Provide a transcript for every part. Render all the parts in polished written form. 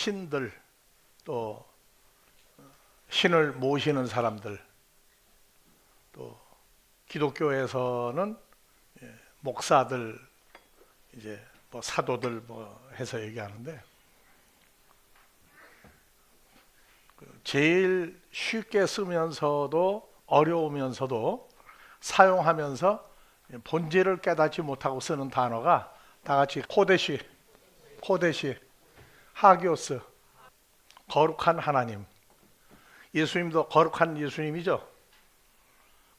신들, 또 신을 모시는 사람들, 또 기독교에서는 목사들, 이제 뭐 사도들 뭐 해서 얘기하는데, 제일 쉽게 쓰면서도 어려우면서도 사용하면서 본질을 깨닫지 못하고 쓰는 단어가 다 같이 코데시, 하기오스, 거룩한 하나님. 예수님도 거룩한 예수님이죠.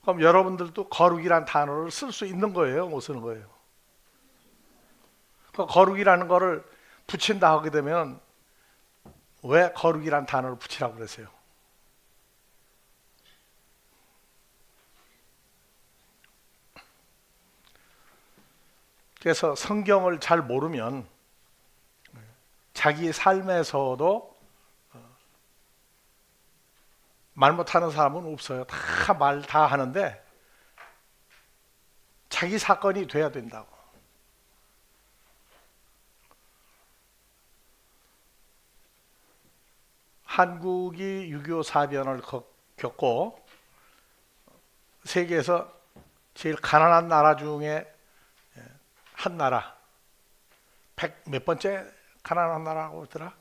그럼 여러분들도 거룩이란 단어를 쓸 수 있는 거예요, 못 쓰는 거예요? 그 거룩이라는 거를 붙인다 하게 되면 왜 거룩이란 단어를 붙이라고 그랬어요? 그래서 성경을 잘 모르면 자기 삶에서도 말 못하는 사람은 없어요. 다 말 다 하는데 자기 사건이 돼야 된다고. 한국이 6.25 사변을 겪고 세계에서 제일 가난한 나라 중에 한 나라, 100 몇 번째 가난한 나라라고 하더라?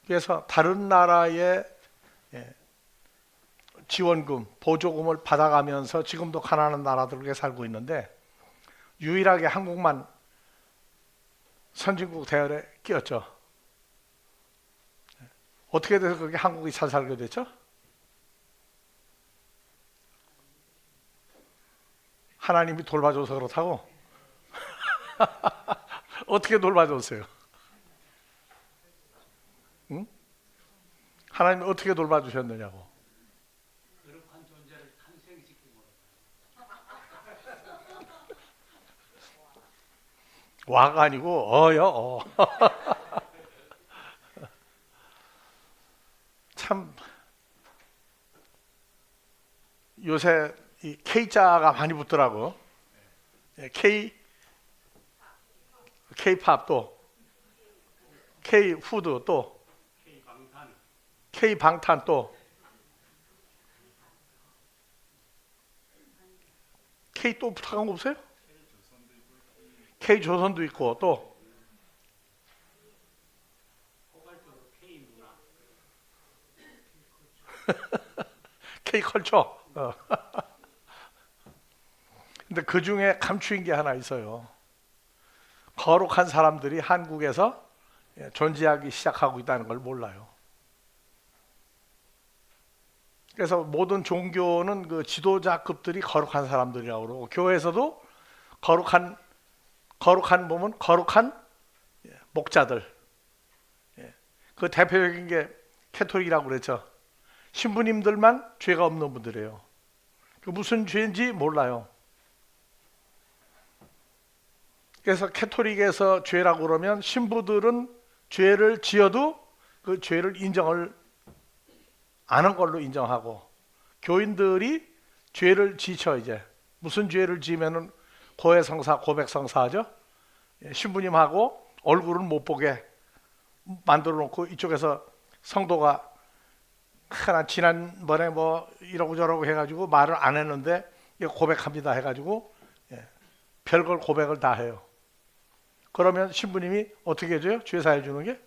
그래서 다른 나라의 지원금, 보조금을 받아가면서 지금도 가난한 나라들에 살고 있는데 유일하게 한국만 선진국 대열에 끼었죠. 어떻게 돼서 그렇게 한국이 잘 살게 됐죠? 하나님이 돌봐줘서 그렇다고? 어떻게 돌봐줬어요? 응? 하나님이 어떻게 돌봐주셨느냐고. 거룩한 존재를 탄생시키고 와가 아니고 어요. 참 요새 이 K자가 많이 붙더라고. K팝 또 K푸드 또 K방탄, K방탄 또 K 또 붙어간 거 없어요? K조선도 있고 또 포괄적으로 K문화, K컬처. 근데 그 중에 감추인 게 하나 있어요. 거룩한 사람들이 한국에서 존재하기 시작하고 있다는 걸 몰라요. 그래서 모든 종교는 그 지도자급들이 거룩한 사람들이라고 그러고 교회에서도 거룩한 몸은 거룩한 목자들. 그 대표적인 게 캐톨릭이라고 그랬죠. 신부님들만 죄가 없는 분들이에요. 그 무슨 죄인지 몰라요. 그래서 캐톨릭에서 죄라고 그러면 신부들은 죄를 지어도 그 죄를 인정을 안 한 걸로 인정하고 교인들이 죄를 지쳐 이제 무슨 죄를 지으면은 고해성사 고백성사하죠. 신부님하고 얼굴은 못 보게 만들어 놓고 이쪽에서 성도가 하나 지난번에 뭐 이러고 저러고 해가지고 말을 안 했는데 고백합니다 해가지고 별걸 고백을 다 해요. 그러면 신부님이 어떻게 해줘요? 죄 사해 주는 게?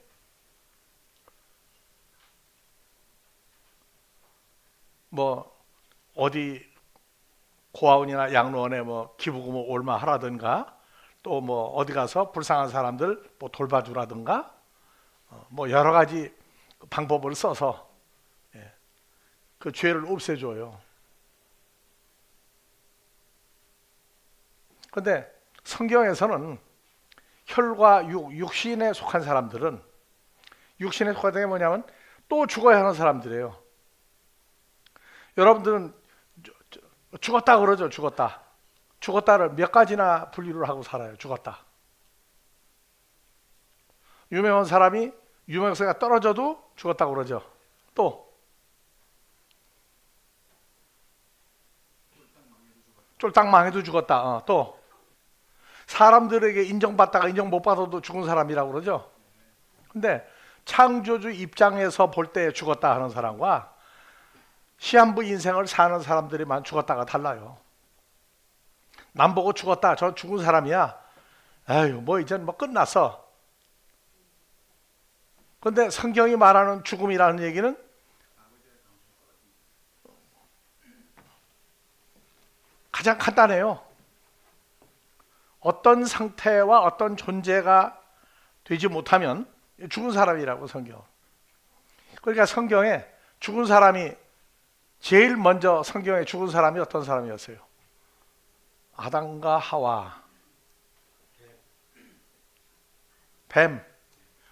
뭐 어디 고아원이나 양로원에 뭐 기부금 얼마 하라든가 또 뭐 어디 가서 불쌍한 사람들 뭐 돌봐주라든가 뭐 여러 가지 방법을 써서 그 죄를 없애줘요. 근데 성경에서는 혈과 육신에 속한 사람들은 육신에 속한 게 뭐냐면 또 죽어야 하는 사람들이에요. 여러분들은 죽었다 그러죠. 죽었다를 몇 가지나 분류를 하고 살아요. 죽었다. 유명한 사람이 유명세가 떨어져도 죽었다고 그러죠. 또 쫄딱 망해도 죽었다. 또 사람들에게 인정받다가 인정 못 받아도 죽은 사람이라고 그러죠. 근데 창조주 입장에서 볼 때 죽었다 하는 사람과 시한부 인생을 사는 사람들이만 죽었다가 달라요. 남 보고 죽었다, 저 죽은 사람이야. 에휴, 뭐 이젠 뭐 끝났어. 근데 성경이 말하는 죽음이라는 얘기는 가장 간단해요. 어떤 상태와 어떤 존재가 되지 못하면 죽은 사람이라고 성경. 그러니까 성경에 죽은 사람이 제일 먼저 성경에 죽은 사람이 어떤 사람이었어요? 아담과 하와. 뱀.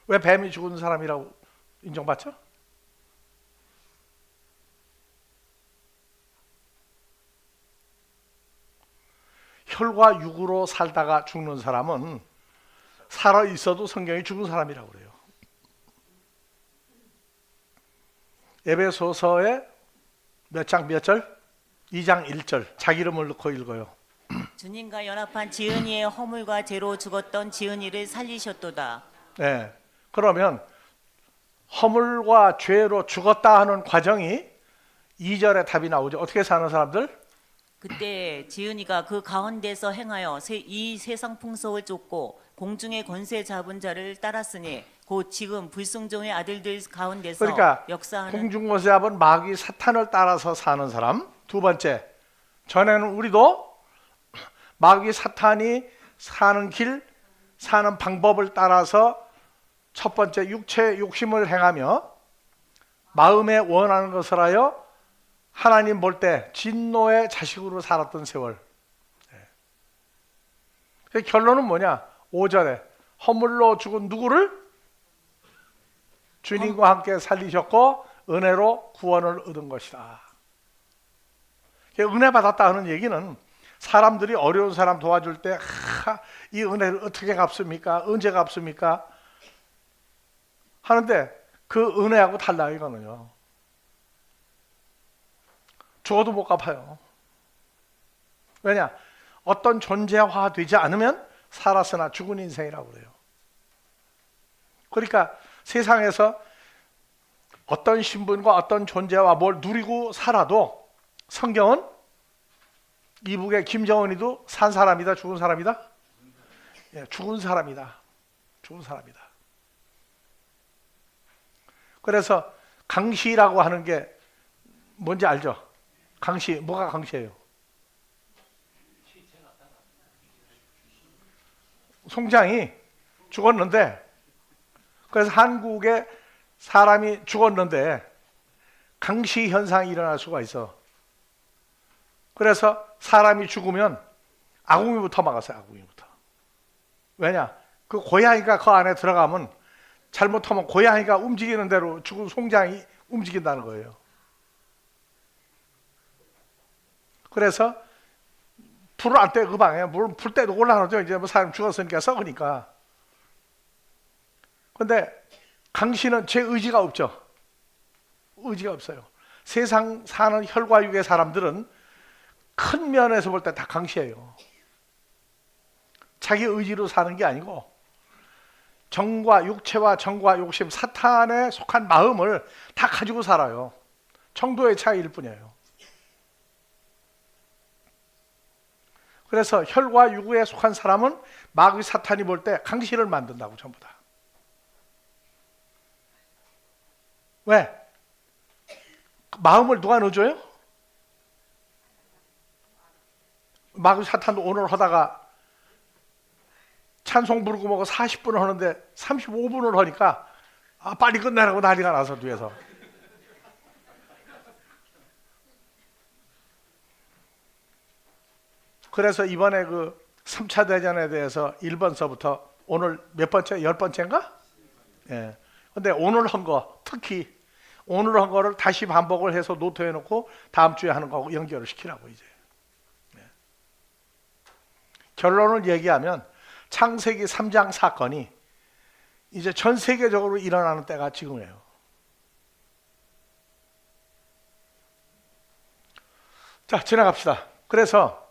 왜 뱀이 죽은 사람이라고 인정받죠? 혈과 육으로 살다가 죽는 사람은 살아 있어도 성경이 죽은 사람이라고 그래요. 에베소서의 몇 장 몇 절? 2장 1절. 자기 이름을 넣고 읽어요. 주님과 연합한 지은이의 허물과 죄로 죽었던 지은이를 살리셨도다. 네. 그러면 허물과 죄로 죽었다 하는 과정이 2절에 답이 나오죠. 어떻게 사는 사람들? 그때 지은이가 그 가운데서 행하여 이 세상 풍속을 쫓고 공중의 권세 잡은 자를 따랐으니 곧 지금 불순종의 아들들 가운데서 그러니까 역사하는 공중권세 잡은 마귀 사탄을 따라서 사는 사람. 두 번째, 전에는 우리도 마귀 사탄이 사는 길, 사는 방법을 따라서 첫 번째 육체 욕심을 행하며 마음에 원하는 것을 하여 하나님 볼 때 진노의 자식으로 살았던 세월. 그 결론은 뭐냐? 5절에 허물로 죽은 누구를 주님과 함께 살리셨고 은혜로 구원을 얻은 것이다. 은혜 받았다 하는 얘기는 사람들이 어려운 사람 도와줄 때 이 은혜를 어떻게 갚습니까? 언제 갚습니까? 하는데 그 은혜하고 달라요. 이거는요. 죽어도 못 갚아요. 왜냐? 어떤 존재화 되지 않으면 살았으나 죽은 인생이라고 그래요. 그러니까 세상에서 어떤 신분과 어떤 존재와 뭘 누리고 살아도 성경은 이북의 김정은이도 산 사람이다, 죽은 사람이다? 예, 죽은 사람이다. 죽은 사람이다. 그래서 강시라고 하는 게 뭔지 알죠? 강시, 뭐가 강시예요? 송장이 죽었는데, 그래서 한국에 사람이 죽었는데 강시 현상이 일어날 수가 있어. 그래서 사람이 죽으면 아궁이부터 막았어요. 아궁이부터. 왜냐? 그 고양이가 그 안에 들어가면 잘못하면 고양이가 움직이는 대로 죽은 송장이 움직인다는 거예요. 그래서 불을 안 때 그 방에 물은 불 때도 곤란하죠. 이제 뭐 사람 죽었으니까 썩으니까. 근데 강씨는 제 의지가 없죠. 의지가 없어요. 세상 사는 혈과 육의 사람들은 큰 면에서 볼 때 다 강씨예요. 자기 의지로 사는 게 아니고 정과 육체와 정과 욕심, 사탄에 속한 마음을 다 가지고 살아요. 정도의 차이일 뿐이에요. 그래서 혈과 육에 속한 사람은 마귀 사탄이 볼 때 강씨를 만든다고 전부 다. 왜? 마음을 누가 넣어줘요? 마귀 사탄도 오늘 하다가 찬송 부르고 뭐고 40분을 하는데 35분을 하니까 빨리 끝내라고 난리가 나서 뒤에서. 그래서 이번에 그 3차 대전에 대해서 1번서부터 오늘 몇 번째? 10번째인가? 예. 근데 오늘 한 거, 특히 오늘 한 거를 다시 반복을 해서 노트해 놓고 다음 주에 하는 거하고 연결을 시키라고 이제. 예. 결론을 얘기하면 창세기 3장 사건이 이제 전 세계적으로 일어나는 때가 지금이에요. 자, 지나갑시다. 그래서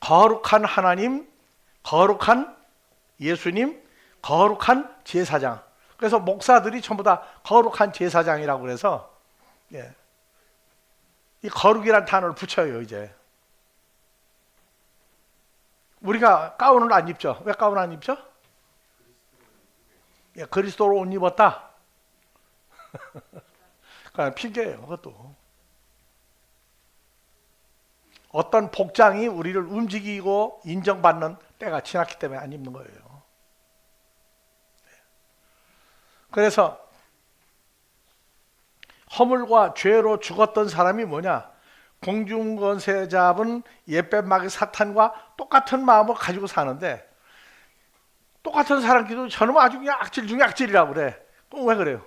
거룩한 하나님, 거룩한 예수님, 거룩한 제사장. 그래서 목사들이 전부 다 거룩한 제사장이라고 그래서 이 거룩이라는 단어를 붙여요. 이제 우리가 가운을 안 입죠. 왜 가운 안 입죠? 그리스도로 옷 입었다. 그냥 핑계예요. 그것도 어떤 복장이 우리를 움직이고 인정받는 때가 지났기 때문에 안 입는 거예요. 그래서 허물과 죄로 죽었던 사람이 뭐냐? 공중권세 잡은 옛뱀마귀 사탄과 똑같은 마음을 가지고 사는데 똑같은 사람끼리도 저놈은 아주 그냥 악질 중에 악질이라고 그래. 그럼 왜 그래요?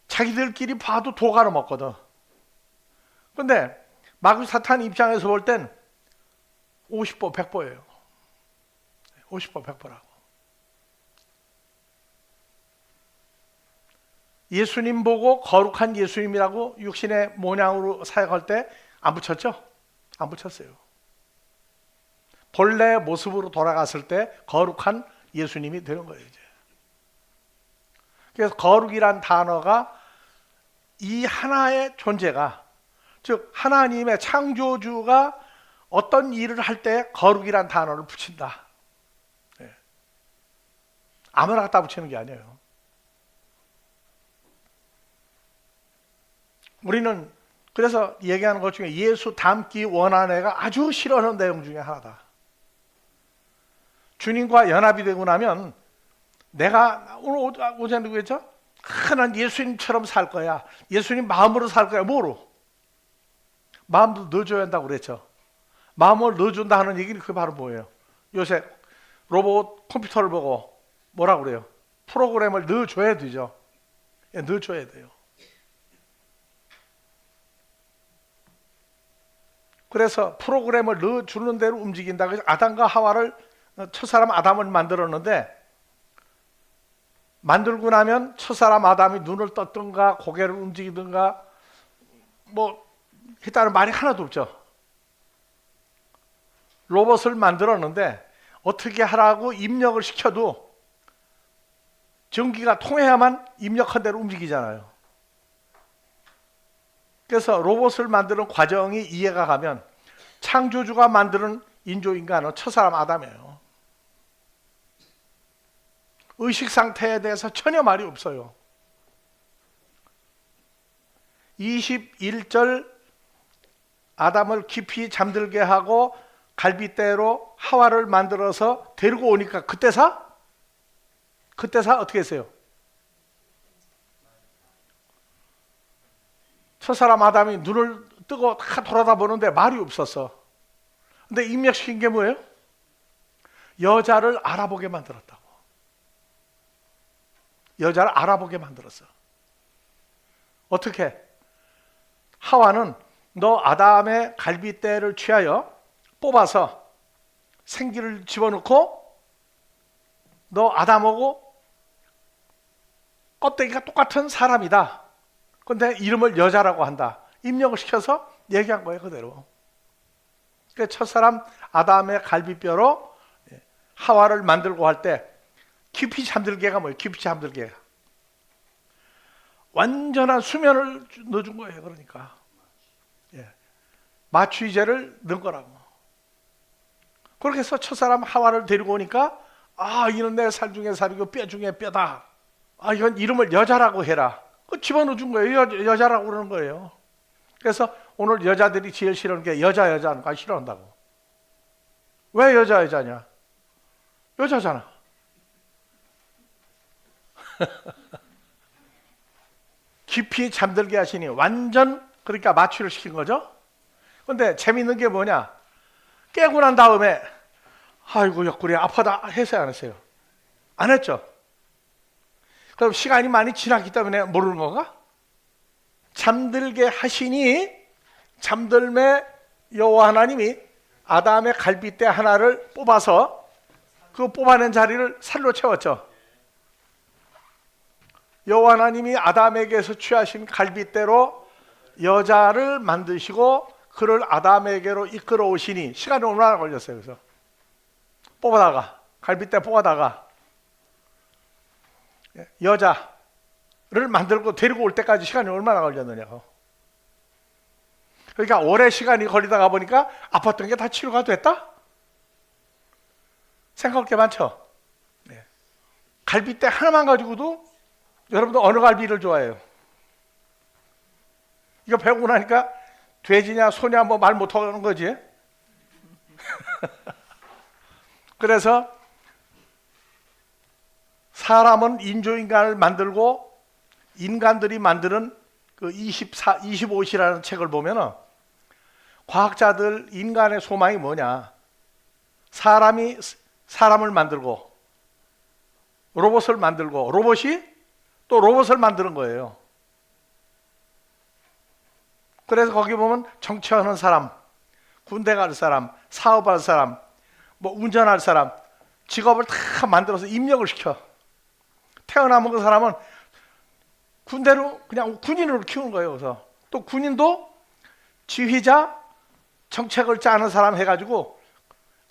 자기들끼리 봐도 도가를 먹거든. 근데 마귀 사탄 입장에서 볼 땐 50보 100보예요. 50보 100보라고. 예수님 보고 거룩한 예수님이라고 육신의 모양으로 사역할 때 안 붙였죠? 안 붙였어요. 본래 모습으로 돌아갔을 때 거룩한 예수님이 되는 거예요. 이제. 그래서 거룩이란 단어가 이 하나의 존재가, 즉 하나님의 창조주가 어떤 일을 할 때 거룩이란 단어를 붙인다. 아무나 갖다 붙이는 게 아니에요. 우리는 그래서 얘기하는 것 중에 예수 닮기 원하는 애가 아주 싫어하는 내용 중에 하나다. 주님과 연합이 되고 나면 내가 오늘 오전에 누구 했죠? 난 예수님처럼 살 거야. 예수님 마음으로 살 거야. 뭐로? 마음도 넣어줘야 한다고 그랬죠. 마음을 넣어준다 하는 얘기는 그게 바로 뭐예요? 요새 로봇 컴퓨터를 보고 뭐라고 그래요? 프로그램을 넣어줘야 되죠. 넣어줘야 돼요. 그래서 프로그램을 넣어주는 대로 움직인다. 그래서 아담과 하와를, 첫사람 아담을 만들었는데 만들고 나면 첫사람 아담이 눈을 떴든가 고개를 움직이든가 뭐 했다는 말이 하나도 없죠. 로봇을 만들었는데 어떻게 하라고 입력을 시켜도 전기가 통해야만 입력한 대로 움직이잖아요. 그래서 로봇을 만드는 과정이 이해가 가면 창조주가 만드는 인조인간은 첫사람 아담이에요. 의식 상태에 대해서 전혀 말이 없어요. 21절 아담을 깊이 잠들게 하고 갈빗대로 하와를 만들어서 데리고 오니까 그때사 어떻게 했어요? 첫사람 아담이 눈을 뜨고 다 돌아다 보는데 말이 없었어. 근데 입력시킨 게 뭐예요? 여자를 알아보게 만들었다고. 여자를 알아보게 만들었어. 어떻게? 하와는 너 아담의 갈빗대를 취하여 뽑아서 생기를 집어넣고 너 아담하고 껍데기가 똑같은 사람이다. 근데 이름을 여자라고 한다. 입력을 시켜서 얘기한 거예요. 그대로. 그러니까 첫사람 아담의 갈비뼈로 하와를 만들고 할 때 깊이 잠들게가 뭐예요? 깊이 잠들게가 완전한 수면을 넣어준 거예요. 그러니까 마취제를 넣은 거라고. 그렇게 해서 첫사람 하와를 데리고 오니까 이는 내 살 중에 살이고 뼈 중에 뼈다. 이건 이름을 여자라고 해라. 집어넣어 준 거예요. 여자라고 그러는 거예요. 그래서 오늘 여자들이 제일 싫어하는 게 여자하는 거 싫어한다고. 왜 여자냐? 여자잖아. 깊이 잠들게 하시니 완전 그러니까 마취를 시킨 거죠. 근데 재밌는 게 뭐냐? 깨고 난 다음에 아이고 옆구리 아파다 했어요, 안 했어요? 안 했죠. 그럼 시간이 많이 지났기 때문에 모르는 건가? 잠들게 하시니 잠들매 여호와 하나님이 아담의 갈빗대 하나를 뽑아서 그 뽑아낸 자리를 살로 채웠죠. 여호와 하나님이 아담에게서 취하신 갈빗대로 여자를 만드시고 그를 아담에게로 이끌어 오시니 시간이 얼마나 걸렸어요? 그래서 뽑아다가 갈빗대 뽑아다가 여자를 만들고 데리고 올 때까지 시간이 얼마나 걸렸느냐고. 그러니까 오래 시간이 걸리다가 보니까 아팠던 게 다 치료가 됐다? 생각할 게 많죠. 네. 갈빗대 하나만 가지고도 여러분들 어느 갈비를 좋아해요? 이거 배우고 나니까 돼지냐 소냐 뭐 말 못하는 거지. 그래서 사람은 인조인간을 만들고 인간들이 만드는 그 25시라는 책을 보면은 과학자들 인간의 소망이 뭐냐? 사람이 사람을 만들고 로봇을 만들고 로봇이 또 로봇을 만드는 거예요. 그래서 거기 보면 정치하는 사람, 군대 갈 사람, 사업할 사람, 뭐 운전할 사람, 직업을 다 만들어서 입력을 시켜. 태어나면 그 사람은 군대로 그냥 군인으로 키우는 거예요. 그래서 또 군인도 지휘자, 정책을 짜는 사람 해가지고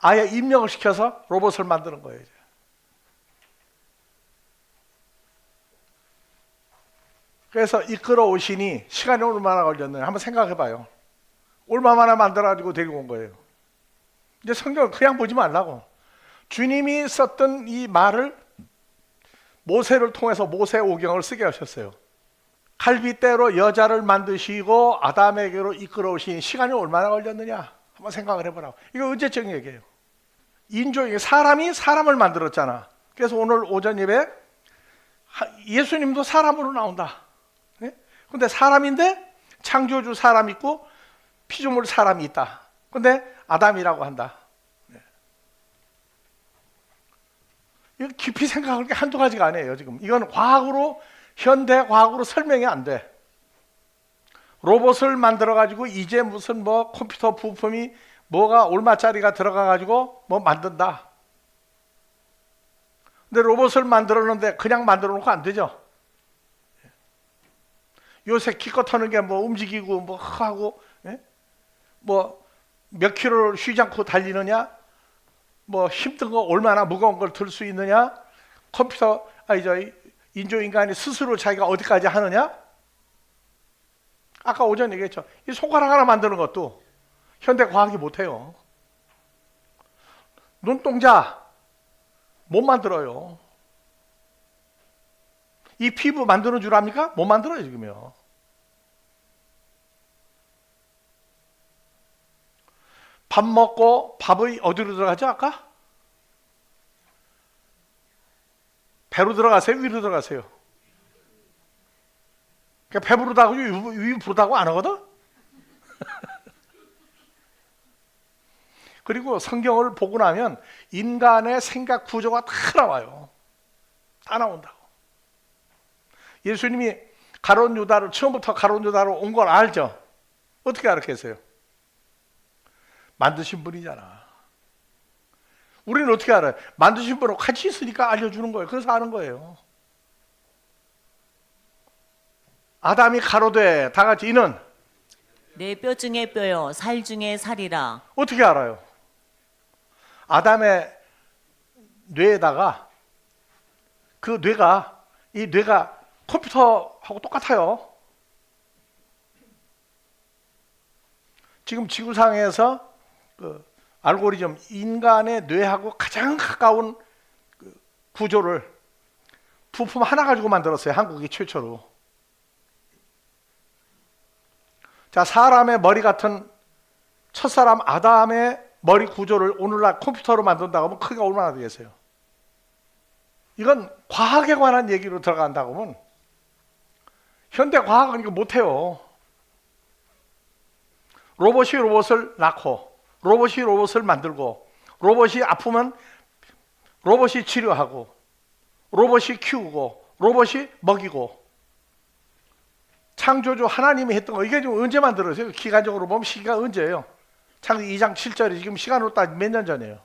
아예 입력을 시켜서 로봇을 만드는 거예요. 이제. 그래서 이끌어 오시니 시간이 얼마나 걸렸느냐 한번 생각해 봐요. 얼마나 만들어가지고 데리고 온 거예요. 이제 성경을 그냥 보지 말라고. 주님이 썼던 이 말을 모세를 통해서 모세오경을 쓰게 하셨어요. 갈빗대로 여자를 만드시고 아담에게로 이끌어 오신 시간이 얼마나 걸렸느냐 한번 생각을 해보라고. 이거 언제적 얘기예요. 인조에게 사람이 사람을 만들었잖아. 그래서 오늘 오전 예배 예수님도 사람으로 나온다. 근데 사람인데 창조주 사람 있고 피조물 사람이 있다. 근데 아담이라고 한다. 이거 깊이 생각할 게 한두 가지가 아니에요. 지금 이건 과학으로 현대 과학으로 설명이 안 돼. 로봇을 만들어 가지고 이제 무슨 뭐 컴퓨터 부품이 뭐가 얼마짜리가 들어가 가지고 뭐 만든다. 근데 로봇을 만들었는데 그냥 만들어 놓고 안 되죠. 요새 기껏 하는 게 뭐 움직이고 뭐 하고 뭐 몇 킬로를 쉬지 않고 달리느냐, 뭐 힘든 거 얼마나 무거운 걸 들 수 있느냐, 컴퓨터 인조인간이 스스로 자기가 어디까지 하느냐. 아까 오전 얘기했죠. 이 손가락 하나 만드는 것도 현대 과학이 못해요. 눈동자 못 만들어요. 이 피부 만드는 줄 압니까? 못 만들어요 지금요. 밥 먹고 밥이 어디로 들어가죠 아까? 배로 들어가세요? 위로 들어가세요? 그러니까 배부르다고 위 부르다고 안 하거든? 그리고 성경을 보고 나면 인간의 생각 구조가 다 나와요. 다 나온다고. 예수님이 가룟 유다를 처음부터 가룟 유다로 온 걸 알죠? 어떻게 알았겠어요? 만드신 분이잖아. 우리는 어떻게 알아요? 만드신 분하고 같이 있으니까 알려주는 거예요. 그래서 아는 거예요. 아담이 가로되 다 같이 이는 내 뼈 중에 뼈요 살 중에 살이라. 어떻게 알아요? 아담의 뇌에다가 그 뇌가 이 뇌가 컴퓨터하고 똑같아요. 지금 지구상에서 그 알고리즘 인간의 뇌하고 가장 가까운 그 구조를 부품 하나 가지고 만들었어요. 한국이 최초로. 자, 사람의 머리 같은 첫사람 아담의 머리 구조를 오늘날 컴퓨터로 만든다고 하면 크기가 얼마나 되겠어요? 이건 과학에 관한 얘기로 들어간다고 하면 현대 과학은 이거 못해요. 로봇이 로봇을 낳고 로봇이 로봇을 만들고 로봇이 아프면 로봇이 치료하고 로봇이 키우고 로봇이 먹이고 창조주 하나님이 했던 거 이게 지금 언제 만들었어요? 기간적으로 보면 시기가 언제예요? 창세기 2장 7절이 지금 시간으로 따지면 몇 년 전이에요.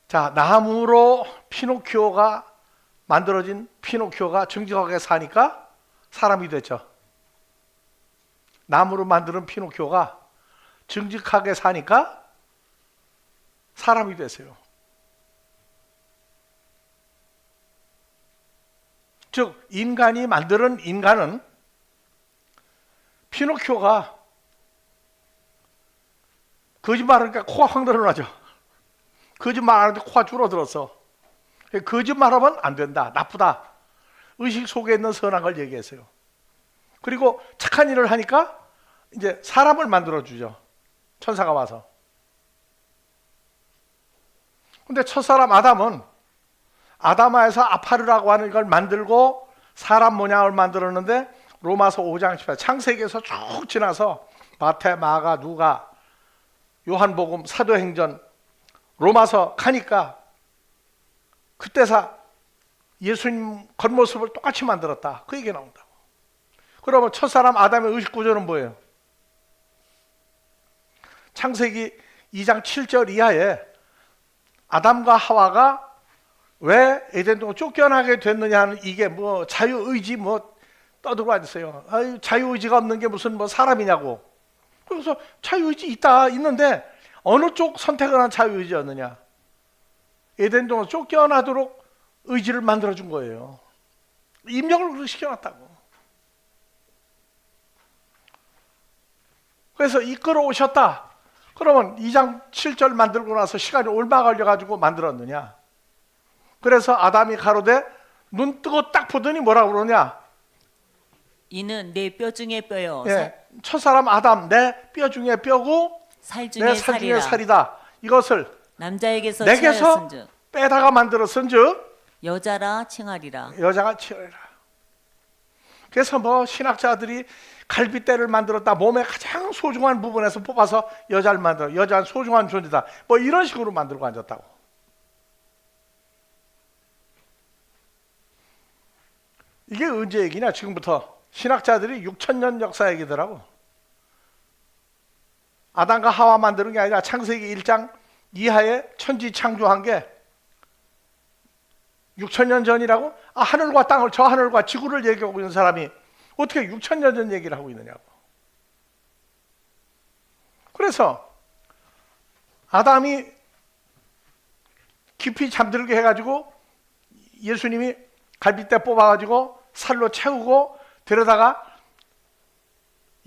자, 나무로 피노키오가 만들어진 피노키오가 정직하게 사니까 사람이 됐죠. 나무로 만드는 피노키오가 정직하게 사니까 사람이 됐어요. 즉 인간이 만드는 인간은 피노키오가 거짓말하니까 코가 확 늘어나죠. 거짓말하는데 코가 줄어들어서 거짓말하면 안 된다, 나쁘다. 의식 속에 있는 선한 걸 얘기했어요. 그리고 착한 일을 하니까 이제 사람을 만들어주죠. 천사가 와서. 근데 첫사람 아담은 아담아에서 아파르라고 하는 걸 만들고 사람 모양을 만들었는데 로마서 5장 18 창세기에서 쭉 지나서 마태, 마가, 누가, 요한복음, 사도행전, 로마서 가니까 그때사 예수님 겉모습을 똑같이 만들었다. 그 얘기 나온다고. 그러면 첫사람 아담의 의식 구조는 뭐예요? 창세기 2장 7절 이하에 아담과 하와가 왜 에덴 동산 쫓겨나게 됐느냐 하는 이게 뭐 자유의지 뭐 떠들고 앉았어요. 아유, 자유의지가 없는 게 무슨 뭐 사람이냐고. 그래서 자유의지 있는데 어느 쪽 선택을 한 자유의지였느냐? 에덴 동산 쫓겨나도록 의지를 만들어준 거예요. 입력을 그렇게 시켜놨다고. 그래서 이끌어 오셨다. 그러면 2장 7절 만들고 나서 시간이 얼마 걸려가지고 만들었느냐? 그래서 아담이 가로되 눈 뜨고 딱 보더니 뭐라고 그러냐? 이는 내 뼈 중에 뼈요 예, 첫사람 아담 내 뼈 중에 뼈고 살 내 중에 살 중에 살이라. 살이다. 이것을 남자에게서 내게서 취하였은즉 빼다가 만들었은즉 여자라 칭하리라. 여자가 치어라. 그래서 뭐 신학자들이 갈빗대를 만들었다. 몸의 가장 소중한 부분에서 뽑아서 여자를 만들어. 여자는 소중한 존재다. 뭐 이런 식으로 만들고 앉았다고. 이게 언제 얘기냐? 지금부터. 신학자들이 6,000년 역사 얘기더라고. 아담과 하와 만드는 게 아니라 창세기 1장 이하에 천지 창조한 게 6,000년 전이라고? 아, 하늘과 땅을, 저 하늘과 지구를 얘기하고 있는 사람이 어떻게 6,000년 전 얘기를 하고 있느냐고. 그래서 아담이 깊이 잠들게 해가지고 예수님이 갈빗대 뽑아가지고 살로 채우고 데려다가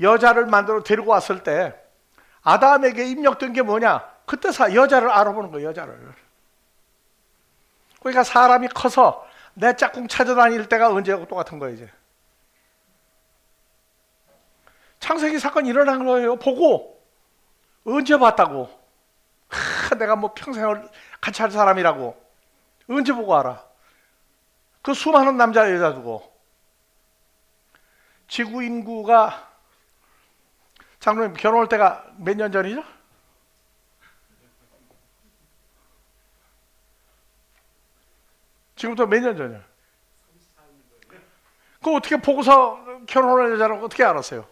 여자를 만들어 데리고 왔을 때 아담에게 입력된 게 뭐냐? 그때서 여자를 알아보는 거예요. 여자를. 그러니까 사람이 커서 내 짝꿍 찾아다닐 때가 언제하고 똑같은 거예요. 이제 창세기 사건이 일어난 거예요. 보고 언제 봤다고? 내가 뭐 평생을 같이 할 사람이라고 언제 보고 알아? 그 수많은 남자 여자 두고 지구 인구가 장로님 결혼할 때가 몇 년 전이죠? 지금부터 몇 년 전이야? 그거 어떻게 보고서 결혼할 여자라고 어떻게 알았어요?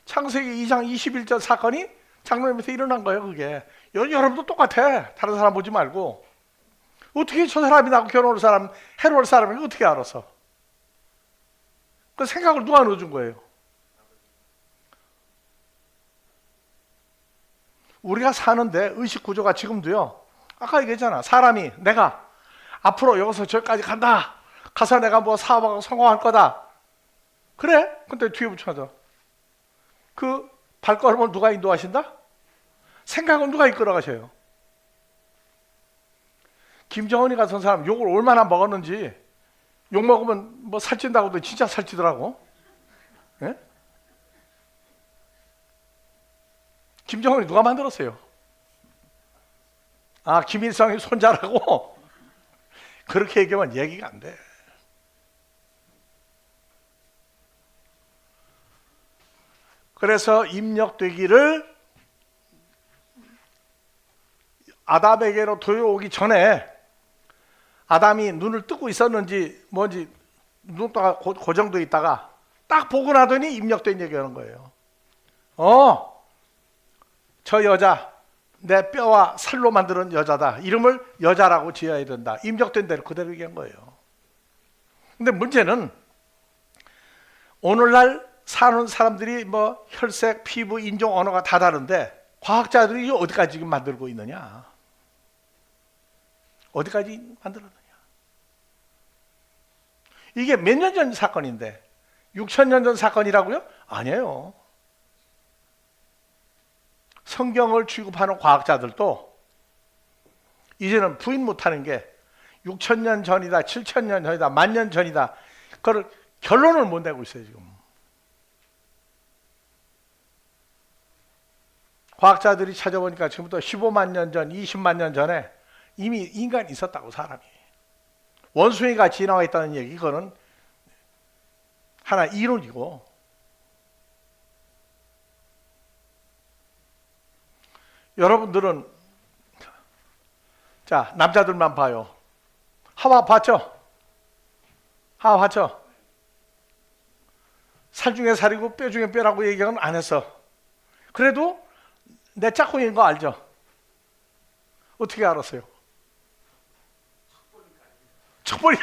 창세기 2장 21절 사건이 장로님한테 일어난 거예요. 그게 여러분도 똑같아. 다른 사람 보지 말고 어떻게 저 사람이 나하고 결혼할 사람, 해로울 사람을 어떻게 알았어? 그 생각을 누가 넣어준 거예요? 우리가 사는데 의식 구조가 지금도요. 아까 얘기했잖아. 사람이 내가 앞으로 여기서 저기까지 간다. 가서 내가 뭐 사업하고 성공할 거다. 그래? 근데 뒤에 붙여줘. 그 발걸음을 누가 인도하신다? 생각은 누가 이끌어가셔요? 김정은이 같은 사람 욕을 얼마나 먹었는지 욕 먹으면 뭐 살찐다고도 진짜 살찌더라고. 예? 김정은이 누가 만들었어요? 아, 김일성이 손자라고? 그렇게 얘기하면 얘기가 안 돼. 그래서 입력되기를 아담에게로 들어오기 전에 아담이 눈을 뜨고 있었는지 뭔지 눈도가 고정돼 있다가 딱 보고 나더니 입력된 얘기하는 거예요. 저 여자 내 뼈와 살로 만드는 여자다. 이름을 여자라고 지어야 된다. 입력된 대로 그대로 얘기한 거예요. 근데 문제는 오늘날 사는 사람들이 뭐 혈색, 피부, 인종, 언어가 다 다른데 과학자들이 어디까지 지금 만들고 있느냐? 어디까지 만들었느냐. 이게 몇 년 전 사건인데 6,000년 전 사건이라고요? 아니에요. 성경을 취급하는 과학자들도 이제는 부인 못하는 게 6,000년 전이다, 7,000년 전이다, 10,000년 전이다. 그걸 결론을 못 내고 있어요 지금. 과학자들이 찾아보니까 지금부터 15만 년 전, 20만 년 전에 이미 인간이 있었다고, 사람이. 원숭이가 진화가 있다는 얘기, 이거는 하나 이론이고, 여러분들은 자, 남자들만 봐요. 하와 봤죠? 하와 봤죠? 살 중에 살이고 뼈 중에 뼈라고 얘기는 안 했어. 그래도 내 짝꿍인 거 알죠? 어떻게 알았어요? 척벌이.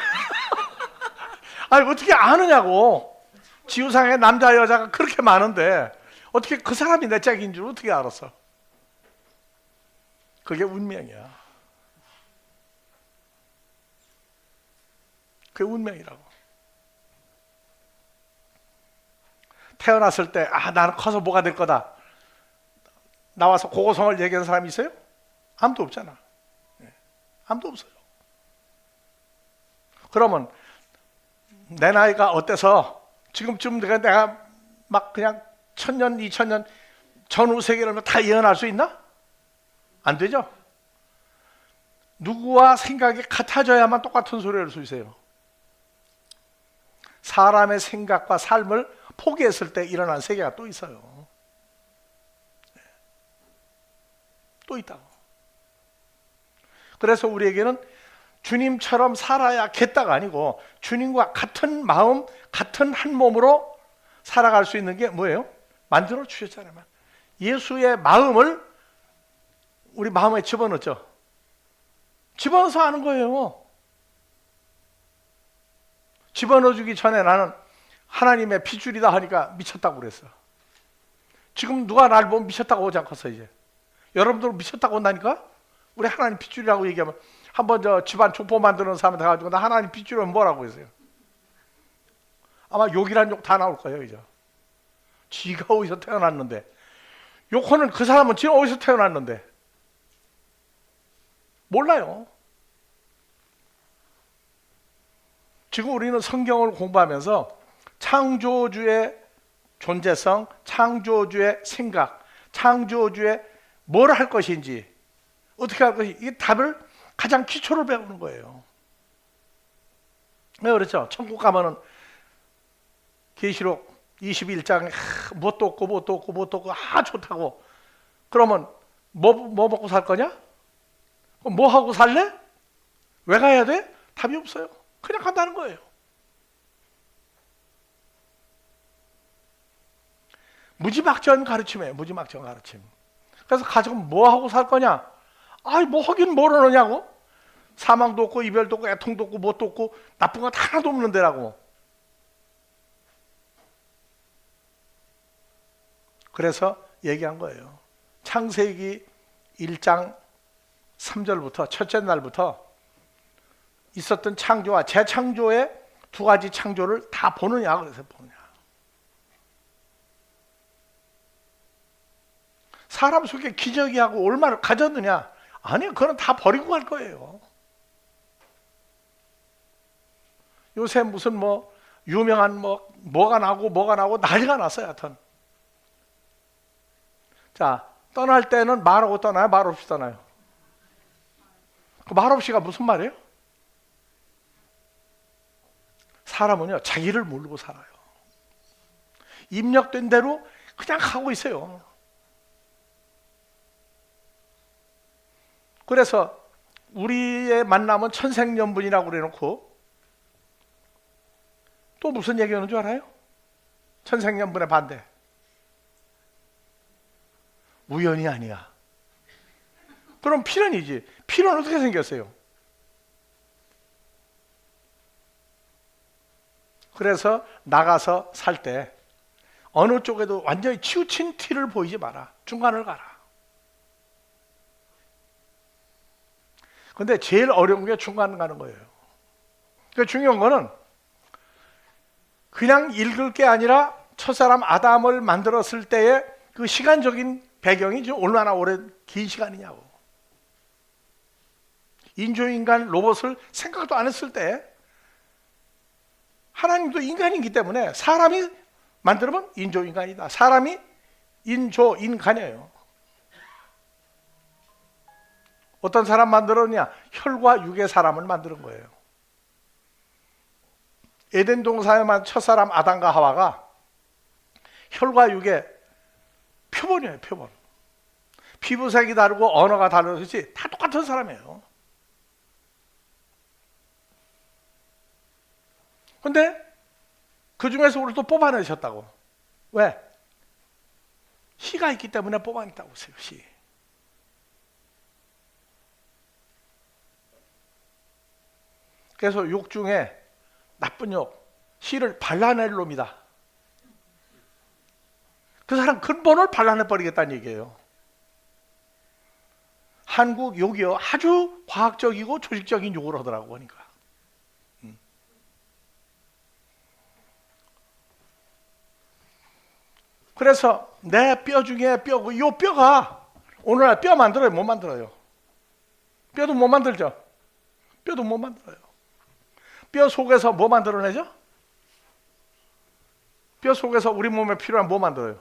아니 어떻게 아느냐고. 지구상에 남자 여자가 그렇게 많은데 어떻게 그 사람이 내 짝인 줄 어떻게 알았어? 그게 운명이야. 그게 운명이라고. 태어났을 때 나는 커서 뭐가 될 거다. 나와서 고고성을 얘기하는 사람이 있어요? 아무도 없잖아. 아무도 없어요. 그러면 내 나이가 어때서 지금쯤 내가 막 그냥 1,000년, 2,000년 전후 세계를 다 예언할 수 있나? 안 되죠. 누구와 생각이 같아져야만 똑같은 소리를 할 수 있어요. 사람의 생각과 삶을 포기했을 때 일어난 세계가 또 있어요. 또 있다고. 그래서 우리에게는 주님처럼 살아야겠다가 아니고 주님과 같은 마음, 같은 한 몸으로 살아갈 수 있는 게 뭐예요? 만들어 주셨잖아요. 예수의 마음을 우리 마음에 집어넣죠. 집어넣어서 하는 거예요. 집어넣어주기 전에 나는 하나님의 핏줄이다 하니까 미쳤다고 그랬어. 지금 누가 날 보면 미쳤다고 오지 않겠어. 이제 여러분들 미쳤다고 온다니까. 우리 하나님 핏줄이라고 얘기하면 한번 저 집안 족보 만드는 사람 가지고 나 하나님 핏줄이면 뭐라고 했어요. 아마 욕이란 욕 다 나올 거예요. 이제 지가 어디서 태어났는데, 욕하는 그 사람은 지가 어디서 태어났는데 몰라요. 지금 우리는 성경을 공부하면서 창조주의 존재성, 창조주의 생각, 창조주의 뭘 할 것인지, 어떻게 할 것인지, 이 답을 가장 기초를 배우는 거예요. 네, 그렇죠. 천국 가면은 계시록 21장에 뭣도 없고 뭣도 없고 뭣도 없고 좋다고. 그러면 뭐 먹고 살 거냐? 뭐 하고 살래? 왜 가야 돼? 답이 없어요. 그냥 간다는 거예요. 무지막지한 가르침이에요. 무지막지한 가르침. 그래서 가지고 뭐 하고 살 거냐? 뭐 하긴 뭘 하느냐고? 사망도 없고 이별도 없고 애통도 없고 뭣도 없고 나쁜 건 하나도 없는 데라고. 그래서 얘기한 거예요. 창세기 1장 3절부터 첫째 날부터 있었던 창조와 재창조의 두 가지 창조를 다 보느냐. 그래서 보느냐. 사람 속에 기저귀 하고 얼마를 가졌느냐? 아니요, 그건 다 버리고 갈 거예요. 요새 무슨 뭐 유명한 뭐가 나고 난리가 났어요. 하여튼. 자, 떠날 때는 말하고 떠나요? 말 없이 떠나요? 그 말 없이가 무슨 말이에요? 사람은요, 자기를 모르고 살아요. 입력된 대로 그냥 가고 있어요. 그래서 우리의 만남은 천생연분이라고 그래놓고 또 무슨 얘기하는 줄 알아요? 천생연분의 반대. 우연이 아니야. 그럼 필연이지. 필연 어떻게 생겼어요? 그래서 나가서 살 때 어느 쪽에도 완전히 치우친 티를 보이지 마라. 중간을 가라. 근데 제일 어려운 게 중간 가는 거예요. 그러니까 중요한 거는 그냥 읽을 게 아니라 첫사람 아담을 만들었을 때의 그 시간적인 배경이 지금 얼마나 긴 시간이냐고. 인조인간 로봇을 생각도 안 했을 때 하나님도 인간이기 때문에 사람이 만들면 인조인간이다. 사람이 인조인간이에요. 어떤 사람 만들었냐? 혈과 육의 사람을 만드는 거예요. 에덴 동산에만 첫사람 아담과 하와가 혈과 육의 표본이에요. 표본. 피부색이 다르고 언어가 다르듯이 다 똑같은 사람이에요. 근데 그 중에서 우리를 또 뽑아내셨다고. 왜? 씨가 있기 때문에 뽑아냈다고 하세요. 씨. 그래서 욕 중에 나쁜 욕, 씨를 발라낼 놈이다. 그 사람 근본을 발라내버리겠다는 얘기예요. 한국 욕이요, 아주 과학적이고 조직적인 욕을 하더라고 보니까. 그래서 내 뼈 중에 뼈고, 이 뼈가 오늘날 뼈 만들어요? 못 만들어요? 뼈도 못 만들죠? 뼈도 못 만들어요. 뼈 속에서 뭐 만들어내죠? 뼈 속에서 우리 몸에 필요한 뭐 만들어요?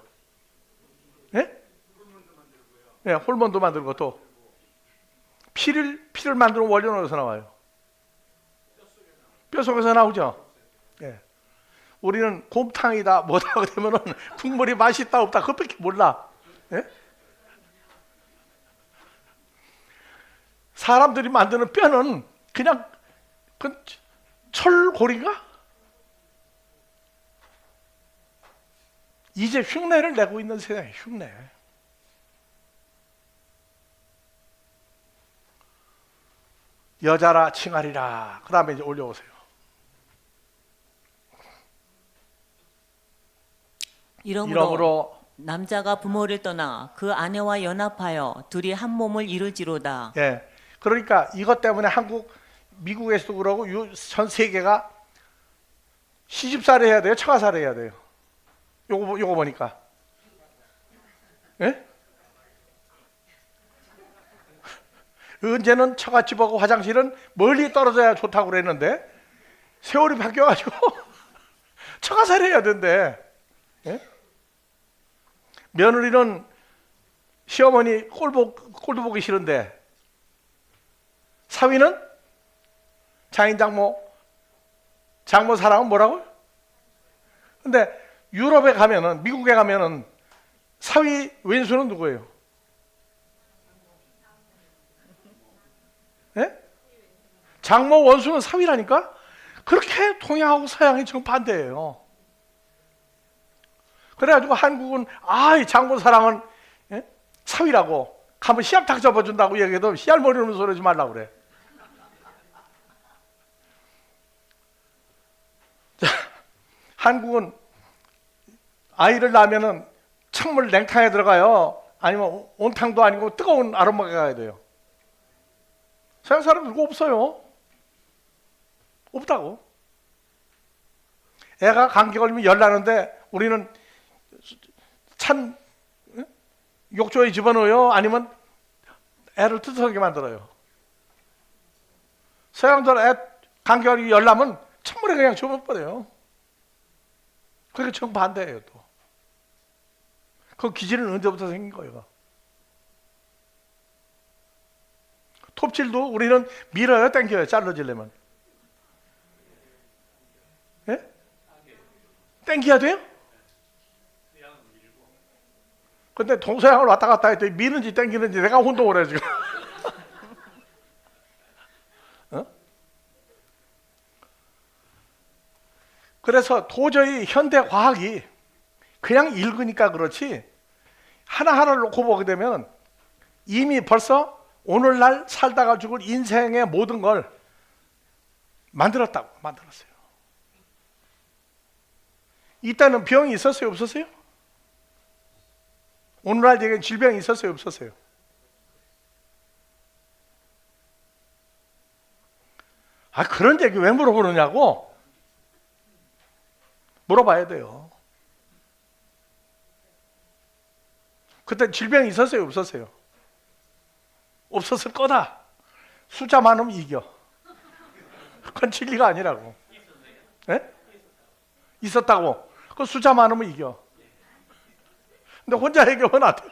예? 예, 호르몬도 만들고 또 피를 만드는 원료는 어디서 나와요? 뼈 속에서 나오죠? 예. 우리는 곰탕이다 뭐다 그러면은 국물이 맛있다 없다 그것밖에 몰라. 예? 사람들이 만드는 뼈는 그냥 그 철골인가? 이제 흉내를 내고 있는 세상에 흉내. 여자라 칭하리라. 그 다음에 이제 올려오세요. 이러므로 남자가 부모를 떠나 그 아내와 연합하여 둘이 한 몸을 이룰지로다. 예. 그러니까 이것 때문에 미국에서도 그러고 전 세계가 시집살이 해야 돼요? 처가살이 해야 돼요? 요거 보니까. 예? 언제는 처갓집하고 화장실은 멀리 떨어져야 좋다고 그랬는데 세월이 바뀌어가지고 처가살이 해야 된대. 예? 며느리는 시어머니 꼴도 보기 싫은데 사위는 장모 사랑은 뭐라고? 근데 유럽에 가면은 미국에 가면은 사위 왼수는 누구예요? 예? 장모 원수는 사위라니까? 그렇게 동양하고 서양이 정반대예요. 그래가지고 한국은 이 장모 사랑은 예? 사위라고 가면 씨알탁 접어준다고 얘기해도 씨알 모르는 소리 하지 말라고 그래. 자, 한국은 아이를 낳으면은 찬물 냉탕에 들어가요. 아니면 온탕도 아니고 뜨거운 아로마가 가야 돼요. 서양 사람들 그거 없어요. 없다고. 애가 감기 걸리면 열 나는데 우리는 찬 욕조에 집어넣어요? 아니면 애를 뜨뜻하게 만들어요? 서양들 애 감기 걸리면 열 나면 찬물에 그냥 집어버려요. 그게 정반대예요 또. 그 기질은 언제부터 생긴 거예요? 톱질도 우리는 밀어요, 당겨요, 잘라지려면? 예? 당겨야 돼요? 근데 동서양을 왔다 갔다 했더니 미는지 당기는지 내가 혼동을 해 지금. 어? 그래서 도저히 현대 과학이 그냥 읽으니까 그렇지 하나하나를 놓고 보게 되면 이미 벌써 오늘날 살다가 죽을 인생의 모든 걸 만들었어요. 이때는 병이 있었어요? 없었어요? 오늘날 얘기는 질병이 있었어요? 없었어요? 아, 그런 얘기 왜 물어보느냐고 물어봐야 돼요. 그때 질병이 있었어요, 없었어요? 없었을 거다. 숫자 많으면 이겨. 그건 진리가 아니라고. 네? 있었다고. 그 숫자 많으면 이겨. 근데 혼자 얘기하면 안 돼.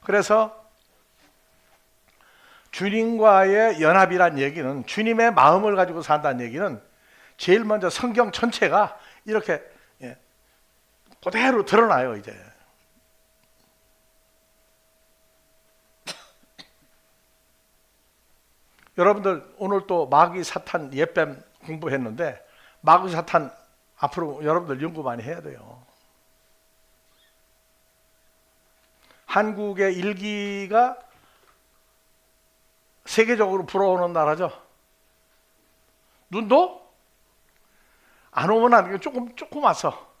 그래서 주님과의 연합이란 얘기는, 주님의 마음을 가지고 산다는 얘기는 제일 먼저 성경 전체가 이렇게 그대로 드러나요. 이제 여러분들 오늘 또 마귀 사탄 예뱀 공부했는데, 마귀 사탄 앞으로 여러분들 연구 많이 해야 돼요. 한국의 일기가 세계적으로 불어오는 나라죠. 눈도 안 오면 안 돼. 조금 와서.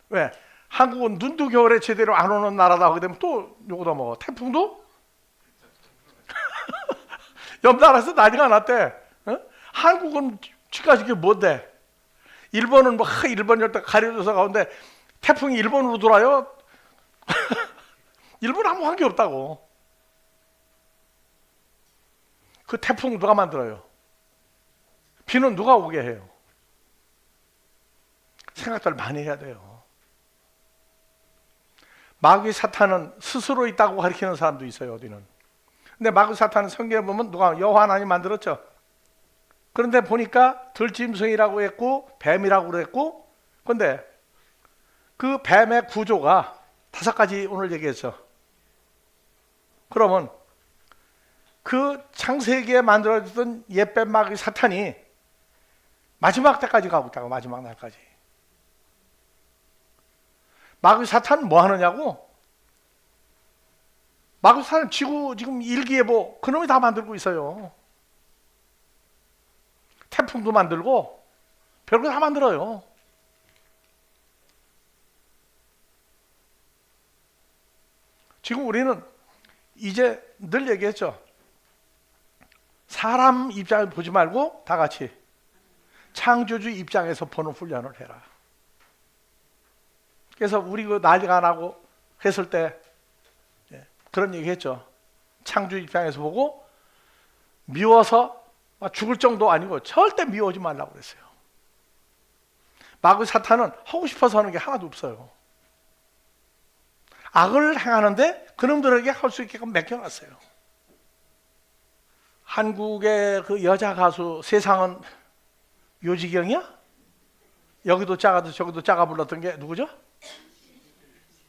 왜? 한국은 눈도 겨울에 제대로 안 오는 나라다 하게 되면 또 요거다 뭐 태풍도 옆 나라에서 난리가 났대. 어? 한국은 지금까지 이게 뭔데? 일본은 뭐 일본 열대 가려져서 가운데 태풍이 일본으로 돌아요. 일본 아무 관계 없다고. 그 태풍 누가 만들어요? 비는 누가 오게 해요? 생각들 많이 해야 돼요. 마귀 사탄은 스스로 있다고 가리키는 사람도 있어요, 어디는. 근데 마귀 사탄은 성경에 보면 누가 여호와 하나님 만들었죠. 그런데 보니까 들짐승이라고 했고 뱀이라고 그랬고, 근데 그 뱀의 구조가 5가지 오늘 얘기했죠. 그러면 그 창세기에 만들어졌던 옛뱀 마귀 사탄이 마지막 때까지 가고 있다고. 마지막 날까지. 마귀 사탄은 뭐 하느냐고? 마귀 사탄은 지구 지금 일기예보 그놈이 다 만들고 있어요. 태풍도 만들고 별거 다 만들어요. 지금 우리는 이제 늘 얘기했죠. 사람 입장을 보지 말고 다 같이 창조주 입장에서 보는 훈련을 해라. 그래서 우리 그 난리가 안 하고 했을 때 그런 얘기 했죠. 창조 입장에서 보고 미워서 죽을 정도 아니고 절대 미워하지 말라고 그랬어요. 마귀 사탄은 하고 싶어서 하는 게 하나도 없어요. 악을 행하는데 그놈들에게 할 수 있게끔 맡겨놨어요. 한국의 그 여자 가수 세상은 요지경이야? 여기도 작아도 저기도 작아 불렀던 게 누구죠?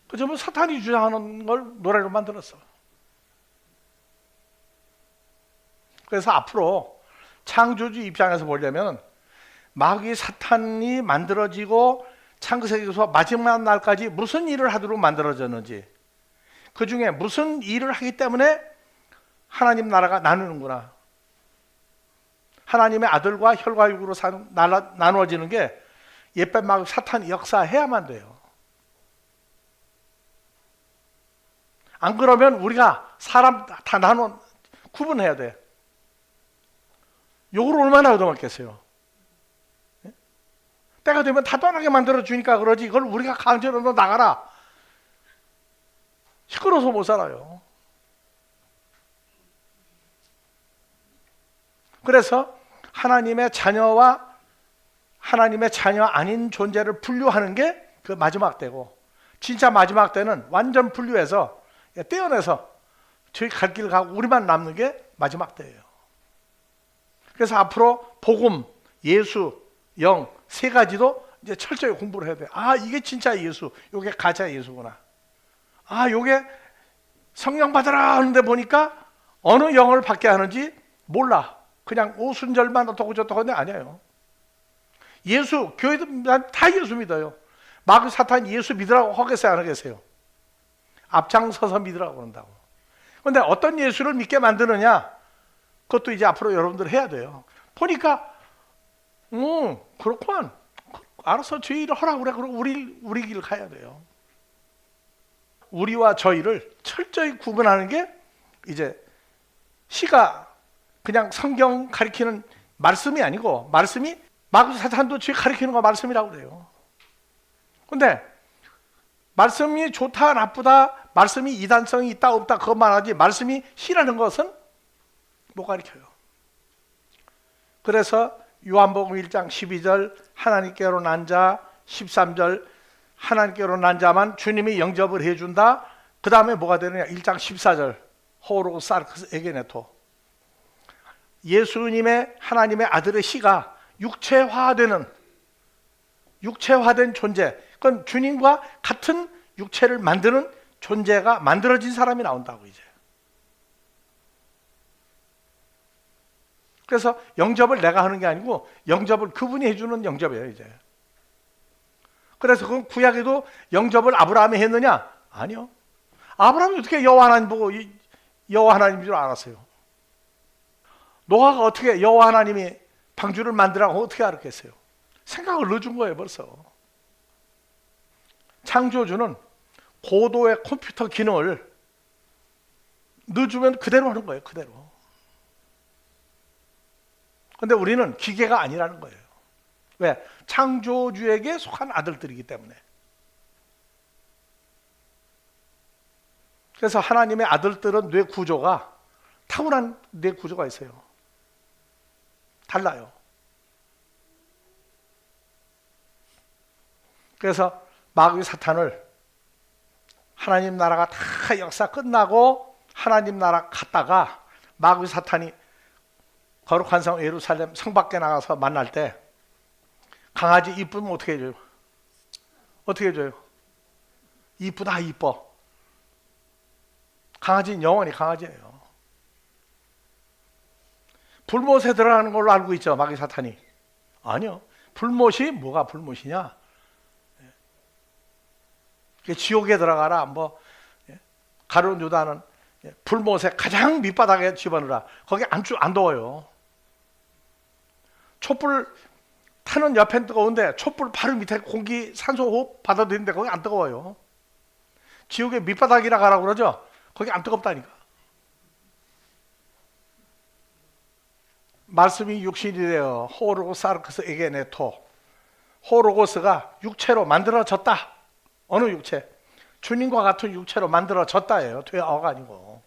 그 전부 사탄이 주장하는 걸 노래로 만들었어. 그래서 앞으로 창조주 입장에서 보려면 마귀 사탄이 만들어지고 창세기에서 마지막 날까지 무슨 일을 하도록 만들어졌는지, 그 중에 무슨 일을 하기 때문에 하나님 나라가 나누는구나. 하나님의 아들과 혈과 육으로 나누어지는 게 옛뱀 마귀 사탄이 역사해야만 돼요. 안 그러면 우리가 사람 다 나눠 구분해야 돼. 욕을 얼마나 얻어먹겠어요. 때가 되면 다 떠나게 만들어주니까 그러지, 그걸 우리가 강제로 너 나가라. 시끄러워서 못 살아요. 그래서 하나님의 자녀와 하나님의 자녀 아닌 존재를 분류하는 게 그 마지막 때고, 진짜 마지막 때는 완전 분류해서 떼어내서 저희 갈 길 가고 우리만 남는 게 마지막 때예요. 그래서 앞으로 복음, 예수, 영 3가지도 이제 철저히 공부를 해야 돼요. 아, 이게 진짜 예수, 이게 가짜 예수구나. 아, 요게 성령 받으라 하는데 보니까 어느 영을 받게 하는지 몰라. 그냥 오순절만 어떻고 저떻고 하는 게 아니에요. 예수, 교회도 다 예수 믿어요. 마귀 사탄 예수 믿으라고 하겠어요, 안 하겠어요? 앞장서서 믿으라고 그런다고. 그런데 어떤 예수를 믿게 만드느냐, 그것도 이제 앞으로 여러분들 해야 돼요. 보니까 그렇구만. 알아서 저희 일을 하라고 그래. 그리고 우리 길 가야 돼요. 우리와 저희를 철저히 구분하는 게 이제 시가 그냥 성경 가리키는 말씀이 아니고 말씀이 마귀 사탄도 지 가리키는 거 말씀이라고 그래요. 근데 말씀이 좋다 나쁘다, 말씀이 이단성이 있다 없다 그것만 하지 말씀이 싫어하는 것은 못 가리켜요. 그래서 요한복음 1장 12절 하나님께로 난 자, 13절 하나님께로 난 자만 주님이 영접을 해준다. 그 다음에 뭐가 되느냐, 1장 14절 호로고 사르크스 에게네토, 예수님의 하나님의 아들의 씨가 육체화된 존재, 그건 주님과 같은 육체를 만드는 존재가 만들어진 사람이 나온다고 이제. 그래서 영접을 내가 하는 게 아니고 영접을 그분이 해주는 영접이에요 이제. 그래서 그 구약에도 영접을 아브라함이 했느냐? 아니요. 아브라함이 어떻게 여호와 하나님 보고 여호와 하나님인 줄 알았어요? 노아가 어떻게 여호와 하나님이 방주를 만들라고 어떻게 알았겠어요? 생각을 넣어준 거예요 벌써. 창조주는 고도의 컴퓨터 기능을 넣어주면 그대로 하는 거예요, 그대로. 근데 우리는 기계가 아니라는 거예요. 왜? 창조주에게 속한 아들들이기 때문에. 그래서 하나님의 아들들은 뇌 구조가 타고난 뇌 구조가 있어요. 달라요. 그래서 마귀 사탄을 하나님 나라가 다 역사 끝나고 하나님 나라 갔다가 마귀 사탄이 거룩한 성 예루살렘 성 밖에 나가서 만날 때 강아지 이쁘면 어떻게 해줘요? 어떻게 해줘요? 이쁘다 이뻐. 강아지는 영원히 강아지예요. 불못에 들어가는 걸로 알고 있죠 마귀 사탄이. 아니요. 불못이 뭐가 불못이냐? 지옥에 들어가라. 뭐 가룟 유다는 불못에 가장 밑바닥에 집어넣으라. 거기 안 더워요. 촛불 타는 옆엔 뜨거운데 촛불 바로 밑에 공기 산소 호흡 받아들이는데 거기 안 뜨거워요. 지옥의 밑바닥이라 가라고 그러죠. 거기 안 뜨겁다니까. 말씀이 육신이 되어 호로고스 사르크스 에게네토, 호로고스가 육체로 만들어졌다. 어느 육체? 주님과 같은 육체로 만들어졌다예요. 되어가 아니고.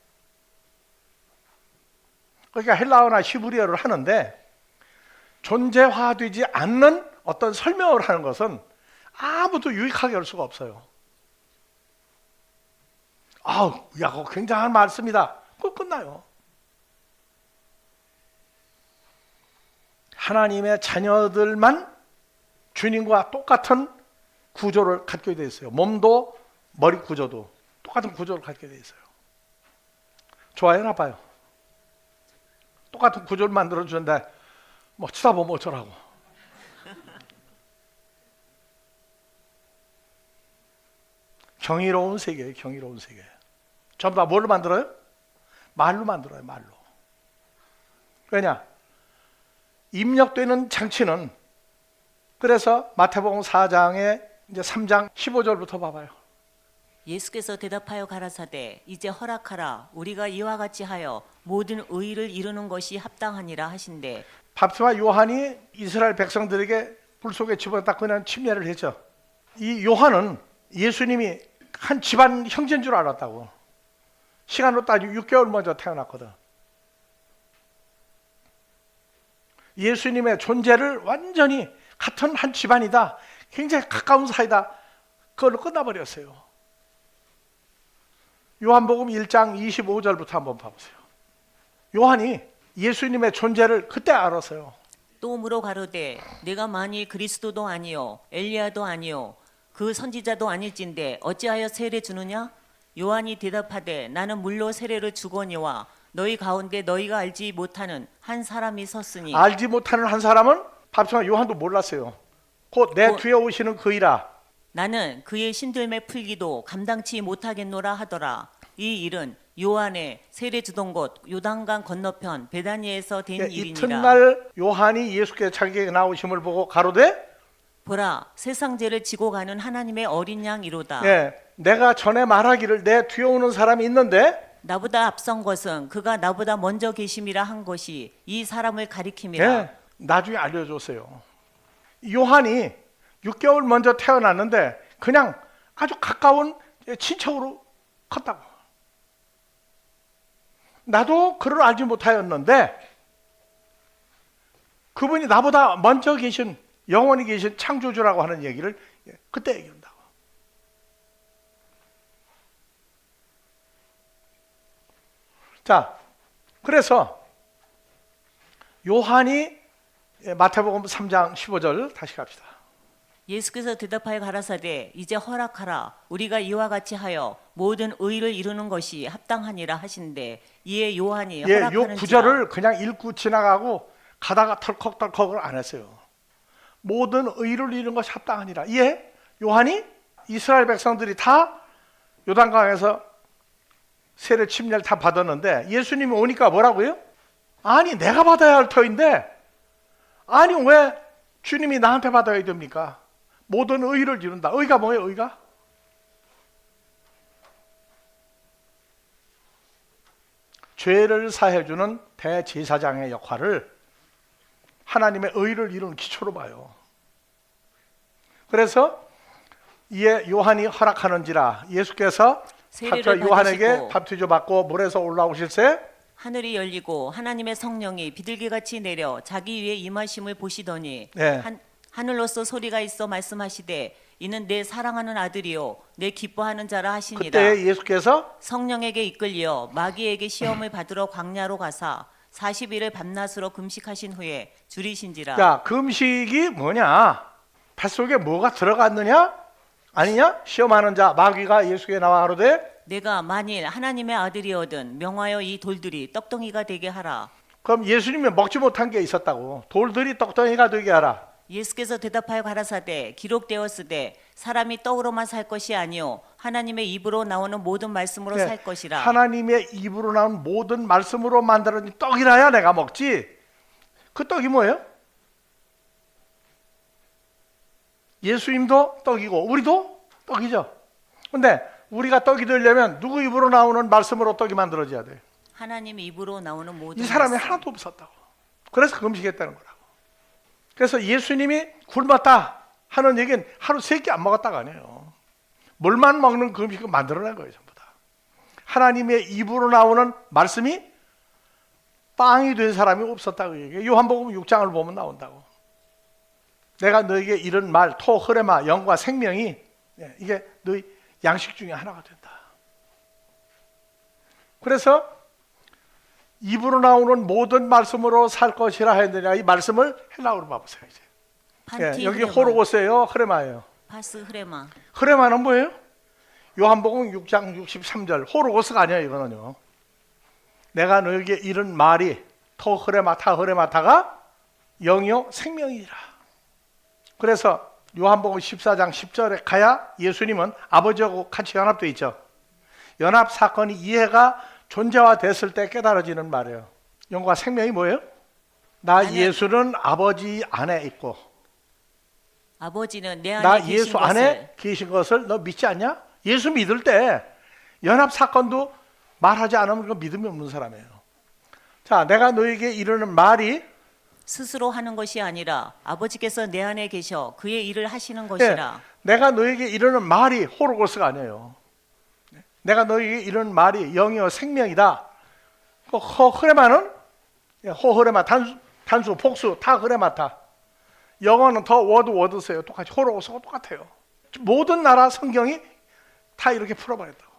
그러니까 헬라어나 히브리어를 하는데 존재화되지 않는 어떤 설명을 하는 것은 아무도 유익하게 할 수가 없어요. 야, 그거 굉장한 말씀이다. 그거 끝나요. 하나님의 자녀들만 주님과 똑같은 구조를 갖게 돼 있어요. 몸도 머리 구조도 똑같은 구조를 갖게 돼 있어요. 좋아요, 나빠요? 똑같은 구조를 만들어 주는데 뭐 쳐다보면 어쩌라고. 경이로운 세계예요. 경이로운 세계. 전부 다 뭘로 만들어요? 말로 만들어요. 말로. 왜냐? 입력되는 장치는, 그래서 마태복음 4장에 이제 3장 15절부터 봐봐요. 예수께서 대답하여 가라사대 이제 허락하라. 우리가 이와 같이 하여 모든 의를 이루는 것이 합당하니라 하신대. 바프티마 요한이 이스라엘 백성들에게 불 속에 집어넣다 그냥 침례를 했죠. 이 요한은 예수님이 한 집안 형제인 줄 알았다고. 시간으로 따지고 6개월 먼저 태어났거든. 예수님의 존재를 완전히 같은 한 집안이다, 굉장히 가까운 사이다, 그걸로 끝나버렸어요. 요한복음 1장 25절부터 한번 봐보세요. 요한이 예수님의 존재를 그때 알았어요. 또 물어 가로되 내가 만일 그리스도도 아니요 엘리야도 아니요 그 선지자도 아닐진데 어찌하여 세례 주느냐? 요한이 대답하되 나는 물로 세례를 주거니와 너희 가운데 너희가 알지 못하는 한 사람이 섰으니. 알지 못하는 한 사람은 바프티마 요한도 몰랐어요. 곧 내 뒤에 오시는 그이라. 나는 그의 신들매 풀기도 감당치 못하겠노라 하더라. 이 일은 요한의 세례 주던 곳 요단강 건너편 베다니에서 된 일이니라. 이튿날 요한이 예수께서 자기에게 나오심을 보고 가로되 보라 세상 죄를 지고 가는 하나님의 어린 양이로다. 내가 전에 말하기를 내 뒤에 오는 사람이 있는데 나보다 앞선 것은 그가 나보다 먼저 계심이라 한 것이 이 사람을 가리킴이라. 예, 나중에 알려줬어요. 요한이 6개월 먼저 태어났는데 그냥 아주 가까운 친척으로 컸다고. 나도 그를 알지 못하였는데 그분이 나보다 먼저 계신, 영원히 계신 창조주라고 하는 얘기를 그때 얘기한다고. 자, 그래서 요한이 마태복음 3장 15절 다시 갑시다. 예수께서 대답하여 가라사대 이제 허락하라 우리가 이와 같이 하여 모든 의를 이루는 것이 합당하니라 하신대 이에 요한이 예, 요 허락하는지라. 구절을 그냥 읽고 지나가고 가다가 털컥털컥을 안 했어요. 모든 의를 이루는 것이 합당하니라. 예, 요한이 이스라엘 백성들이 다 요단강에서 세례 침례를 다 받았는데 예수님이 오니까 뭐라고요? 아니 내가 받아야 할 터인데 아니 왜 주님이 나한테 받아야 됩니까? 모든 의를 이룬다. 의가 뭐예요? 의가? 죄를 사해주는 대제사장의 역할을 하나님의 의를 이루는 기초로 봐요. 그래서 이에 요한이 허락하는지라. 예수께서 세례를 요한에게 받으시고 밥투조 받고 물에서 올라오실세 하늘이 열리고 하나님의 성령이 비둘기같이 내려 자기 위에 임하심을 보시더니 네. 하늘로서 소리가 있어 말씀하시되 이는 내 사랑하는 아들이요 내 기뻐하는 자라 하시니라. 그때 예수께서 성령에게 이끌려 마귀에게 시험을 받으러 광야로 가사 40일을 밤낮으로 금식하신 후에 줄이신지라. 자, 금식이 뭐냐? 뱃속에 뭐가 들어갔느냐? 아니냐? 시험하는 자 마귀가 예수께 나와 가로되 내가 만일 하나님의 아들이거든 명하여 이 돌들이 떡덩이가 되게 하라. 그럼 예수님이 먹지 못한 게 있었다고. 돌들이 떡덩이가 되게 하라. 예수께서 대답하여 가라사대 기록되었으되 사람이 떡으로만 살 것이 아니요 하나님의 입으로 나오는 모든 말씀으로 네, 살 것이라. 하나님의 입으로 나온 모든 말씀으로 만들어진 떡이라야 내가 먹지. 그 떡이 뭐예요? 예수님도 떡이고 우리도 떡이죠. 근데 우리가 떡이 되려면 누구 입으로 나오는 말씀으로 떡이 만들어져야 돼요. 하나님 입으로 나오는 모든 이 사람이 말씀. 하나도 없었다고. 그래서 금식했다는 거라고. 그래서 예수님이 굶었다 하는 얘기는 하루 3끼 안 먹었다가 아니에요. 물만 먹는 금식을 만들어낸 거예요. 전부 다. 하나님의 입으로 나오는 말씀이 빵이 된 사람이 없었다고 얘기해요. 요한복음 6장을 보면 나온다고. 내가 너에게 이런 말 토 흐레마 영과 생명이 이게 너희 양식 중에 하나가 된다. 그래서 입으로 나오는 모든 말씀으로 살 것이라 했느냐. 이 말씀을 헬라어로 봐보세요. 이제. 판티 여기 흐레마, 호로고스예요, 흐레마예요. 파스 흐레마. 흐레마는 뭐예요? 요한복음 6장 63절. 호로고스가 아니에요, 이거는요. 내가 너에게 이런 말이 토 흐레마 타 흐레마타가 영이요 생명이라. 그래서 요한복음 14장 10절에 가야 예수님은 아버지하고 같이 연합되어 있죠. 연합 사건이 이해가 존재화됐을 때 깨달아지는 말이에요. 영과 생명이 뭐예요? 나 예수는 아버지 안에 있고 아버지는 내 안에 나 계신 예수 것을 안에 계신 것을 너 믿지 않냐? 예수 믿을 때 연합 사건도 말하지 않으면 그 믿음이 없는 사람이에요. 자, 내가 너에게 이르는 말이 스스로 하는 것이 아니라 아버지께서 내 안에 계셔 그의 일을 하시는 것이라. 내가 너에게 이르는 말이 호로고스가 아니에요. 내가 너에게 이르는 말이 영이요 생명이다. 그 허흐레마는 호흐레마 단수 복수 다 흐레마타. 영어는 더 워드세요. 똑같이 호로고스가 똑같아요. 모든 나라 성경이 다 이렇게 풀어버렸다고.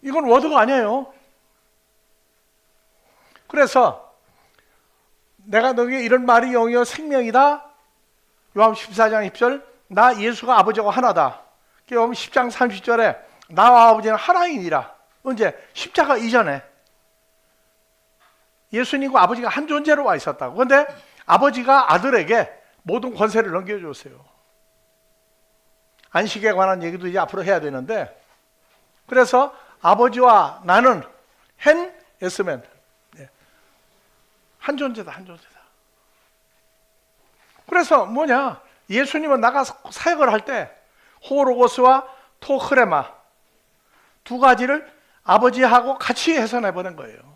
이건 워드가 아니에요. 그래서 내가 너에게 이런 말이 영이요 생명이다. 요한 14장 10절 나 예수가 아버지하고 하나다. 요한 10장 30절에 나와 아버지는 하나이니라. 언제? 십자가 이전에 예수님과 아버지가 한 존재로 와 있었다고. 그런데 아버지가 아들에게 모든 권세를 넘겨줬어요. 안식에 관한 얘기도 이제 앞으로 해야 되는데 그래서 아버지와 나는 헨 에스멘 한 존재다, 한 존재다. 그래서 뭐냐? 예수님은 나가서 사역을 할 때 호로고스와 토흐레마 두 가지를 아버지하고 같이 해석해보는 거예요.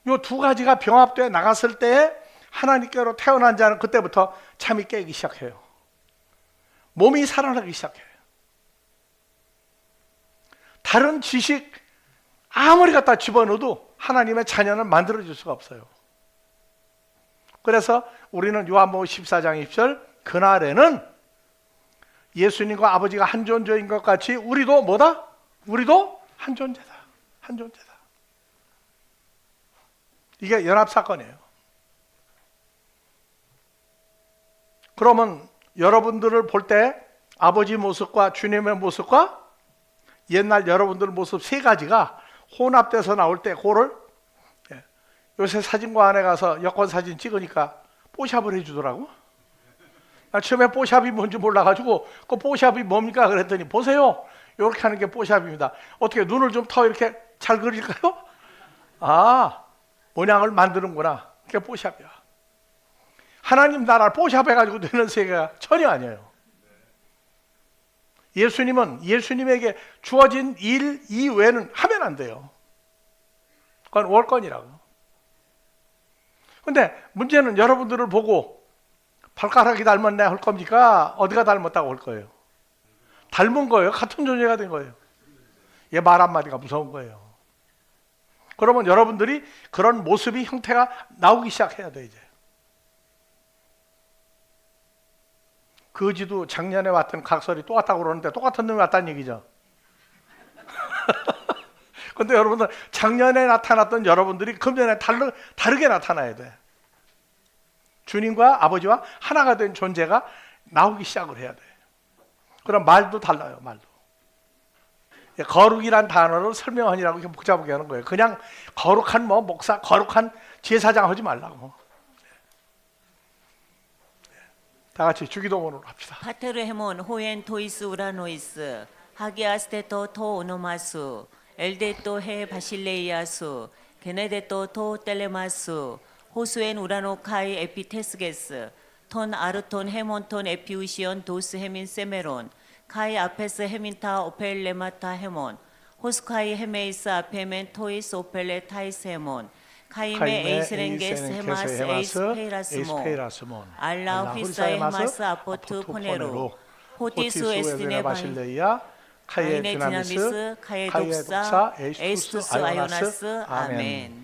이 두 가지가 병합되어 나갔을 때 하나님께로 태어난 자는 그때부터 잠이 깨기 시작해요. 몸이 살아나기 시작해요. 다른 지식 아무리 갖다 집어넣어도 하나님의 자녀는 만들어줄 수가 없어요. 그래서 우리는 요한복음 14장 20절 그날에는 예수님과 아버지가 한 존재인 것 같이 우리도 뭐다? 우리도 한 존재다. 한 존재다. 이게 연합사건이에요. 그러면 여러분들을 볼 때 아버지 모습과 주님의 모습과 옛날 여러분들 모습 세 가지가 혼합돼서 나올 때 그거를 요새 사진관에 가서 여권 사진 찍으니까 뽀샵을 해주더라고. 나 처음에 뽀샵이 뭔지 몰라가지고 그 뽀샵이 뭡니까 그랬더니 보세요. 이렇게 하는 게 뽀샵입니다. 어떻게 눈을 좀 더 이렇게 잘 그릴까요? 아, 모양을 만드는구나. 그게 뽀샵이야. 하나님 나라를 뽀샵해가지고 되는 세계가 전혀 아니에요. 예수님은 예수님에게 주어진 일 이외에는 하면 안 돼요. 그건 월권이라고. 근데 문제는 여러분들을 보고 발가락이 닮았네 할 겁니까? 어디가 닮았다고 할 거예요? 닮은 거예요. 같은 존재가 된 거예요. 얘 말 한마디가 무서운 거예요. 그러면 여러분들이 그런 모습이 형태가 나오기 시작해야 돼 이제. 거지도 작년에 왔던 각설이 또 왔다고 그러는데 똑같은 놈이 왔다는 얘기죠. 근데 여러분들 작년에 나타났던 여러분들이 금년에 다르게 나타나야 돼. 주님과 아버지와 하나가 된 존재가 나오기 시작을 해야 돼. 그럼 말도 달라요. 말도. 거룩이란 단어를 설명하니라고 이렇게 복잡하게 하는 거예요. 그냥 거룩한 뭐 목사, 거룩한 제사장 하지 말라고. 다 같이 주기도문으로 합시다. 파테르 헤몬 호엔 토이스 우라노이스 하기아스테토 토 오노마수 엘데토 헤 바실레이아수 게네데토 토 텔레마수 호수엔 우라노 카이 에피테스게스 톤 아르톤 헤몬톤 에피우시온 도스 헤민 세메론 카이 아페스 헤민타 오펠레마타 헤몬 호스카이 헤메이스 아페멘 토이스 오펠레 타이스 헤몬 카이메 에이스랭게스 헤마스 에이스 페이라스몬 알라 휘사에 헤마스 아포트 포네루 호티수 에스티네 바실레이아 카이에 디나미스 카이에 독사 에이스투스 아요나스 아멘.